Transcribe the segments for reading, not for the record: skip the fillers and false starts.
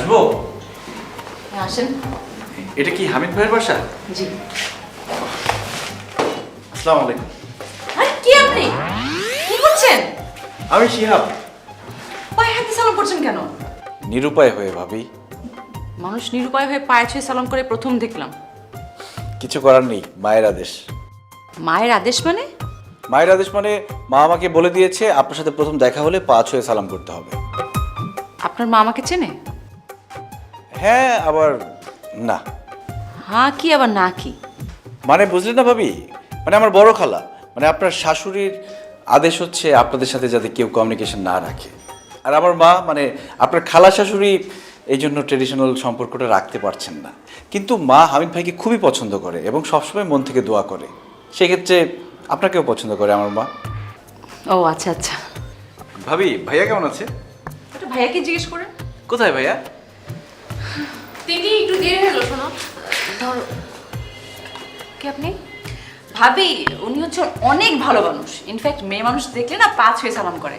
আসবো? হ্যাঁ, আসেন। এটা কি হামিদ ভাইয়ের বাসা? জি। আসসালামু আলাইকুম। আরে কি আপনি? কি করছেন? আমি শিহাব। পায়ে হাতে সালাম করছেন কেন? নিরুপায় হয়ে ভাবি। মানুষ নিরুপায় হয়ে পায়ে ছুঁয়ে সালাম করে প্রথম দেখলাম। কিছু করার নেই, মায়ের আদেশ। মায়ের আদেশ মানে? মায়ের আদেশ মানে মা আমাকে বলে দিয়েছে আপনার সাথে প্রথম দেখা হলে পা ছুঁয়ে সালাম করতে হবে। আপনার মা আমাকে চেনে? হ্যাঁ, আবার না। হ্যাঁ কি আবার না কি? মানে বুঝলেন না ভাবি, মানে আমার বড় খালা, মানে আপনার শাশুড়ির আদেশ হচ্ছে আপনাদের সাথে যাতে কেউ কমিউনিকেশন না রাখে। আর আমার মা মানে আপনার খালা শাশুড়ি এই জন্য ট্রেডিশনাল সম্পর্কটা রাখতে পারছেন না। কিন্তু মা হামিদ ভাইকে খুবই পছন্দ করে এবং সবসময় মন থেকে দোয়া করে। সেক্ষেত্রে আপনাকেও পছন্দ করে আমার মা। ও আচ্ছা আচ্ছা। ভাবি, ভাইয়া কেমন আছে? একটু ভাইয়াকে জিজ্ঞেস করেন। কোথায় ভাইয়া? দিদি একটু দেরি হলো, শোনো। ধরো, কি আপনি? ভাবি, উনি হচ্ছে অনেক ভালো মানুষ। ইনফ্যাক্ট মেয়ে মানুষ দেখলে না পা ছুঁয়ে সালাম করে।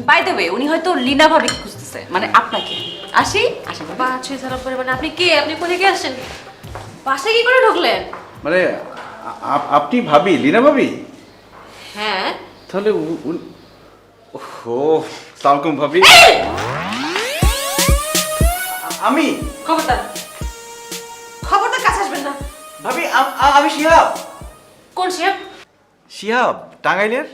বাই দ্য ওয়ে, উনি হয়তো লীনা ভাবিকে খুঁজতেছে, মানে আপনাকে। আসি আসি বা ছুঁয়ে সালাম করে মানে আপনি কে? আপনি কোথা থেকে আসছেন? বাসায় কি করে ঢুকলেন? মানে আপনি ভাবি, লীনা ভাবি? হ্যাঁ। তাহলে ও সালাম ভাবি। আমি খবরদার, খবরদার কাছে আসবেন না। ভাবি, আমি শিহাব। কোন শেফ? শিহাব টাঙ্গাইলের,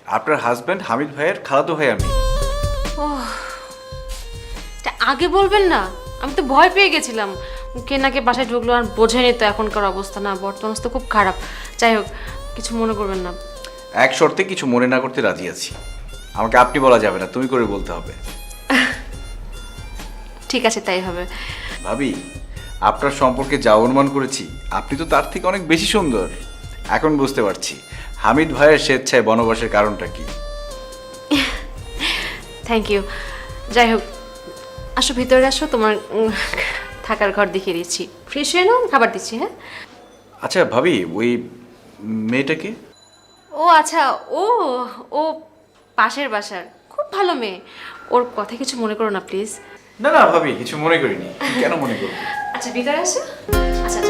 আপনার হাজবেন্ড হামিদ ভাইয়ের খালাতো ভাই আমি। এটা আগে বলবেন না, আমি তো ভয় পেয়ে গেছিলাম। কে নাকি বাসায় ঢুকলো আর বোঝেনি তো এখনকার অবস্থা, না বর্তমান অবস্থা খুব খারাপ। যাই হোক, কিছু মনে করবেন না। এক শর্তে কিছু মনে না করতে রাজি আছি। আমাকে আপনি বলা যাবে না, তুমি করে বলতে হবে। ঠিক আছে, তাই হবে। ভাবি, আপনার সম্পর্কে যা অনুমান করেছি আপনি তো তার থেকে অনেক বেশি সুন্দর। এখন বুঝতে পারছি হামিদ ভাইয়ের স্বেচ্ছায় বনবাসের কারণটা কি। Thank you. যাই হোক, আসো ভিতরে আসো, তোমার থাকার ঘর দেখিয়ে দিচ্ছি। ফ্রেশ হয়ে নাও, খাবার দিচ্ছি। হ্যাঁ। আচ্ছা ভাবি, ওই মেয়েটাকে? ও আচ্ছা, ও ও পাশের বাসার খুব ভালো মেয়ে। ওর কথা কিছু মনে করো না প্লিজ। না না ভাবি, কিছু মনে করিনি। কেন মনে করবো? আচ্ছা ভিতরে আসো। আচ্ছা